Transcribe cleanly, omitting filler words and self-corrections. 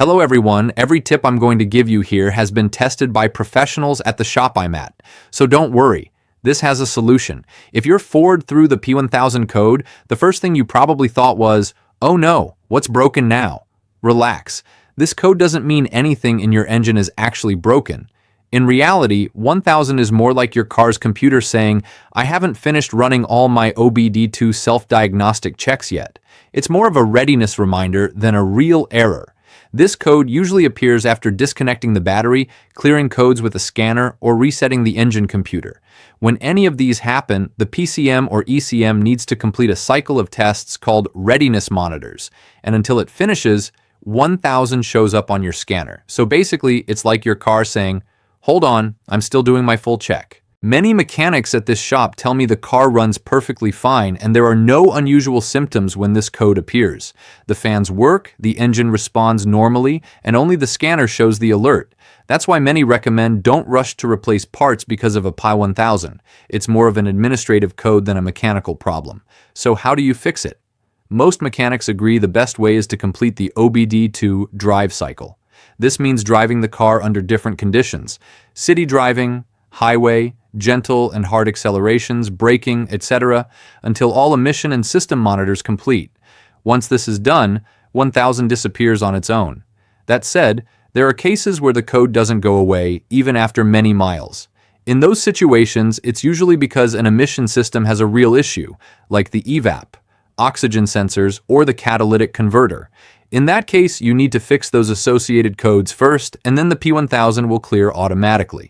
Hello everyone, every tip I'm going to give you here has been tested by professionals at the shop I'm at, so don't worry. This has a solution. If you're forward through the P1000 code, the first thing you probably thought was, oh no, what's broken now? Relax. This code doesn't mean anything in your engine is actually broken. In reality, 1000 is more like your car's computer saying, I haven't finished running all my OBD2 self-diagnostic checks yet. It's more of a readiness reminder than a real error. This code usually appears after disconnecting the battery, clearing codes with a scanner, or resetting the engine computer. When any of these happen, the PCM or ECM needs to complete a cycle of tests called readiness monitors, and until it finishes, 1000 shows up on your scanner. So basically, it's like your car saying, hold on, I'm still doing my full check. Many mechanics at this shop tell me the car runs perfectly fine and there are no unusual symptoms when this code appears. The fans work, the engine responds normally, and only the scanner shows the alert. That's why many recommend don't rush to replace parts because of a P1000. It's more of an administrative code than a mechanical problem. So how do you fix it? Most mechanics agree the best way is to complete the OBD2 drive cycle. This means driving the car under different conditions: city driving, highway, gentle and hard accelerations, braking, etc., until all emission and system monitors complete. Once this is done, 1000 disappears on its own. That said, there are cases where the code doesn't go away even after many miles. In those situations, it's usually because an emission system has a real issue, like the evap, oxygen sensors, or the catalytic converter. In that case, you need to fix those associated codes first, and then the P1000 will clear automatically.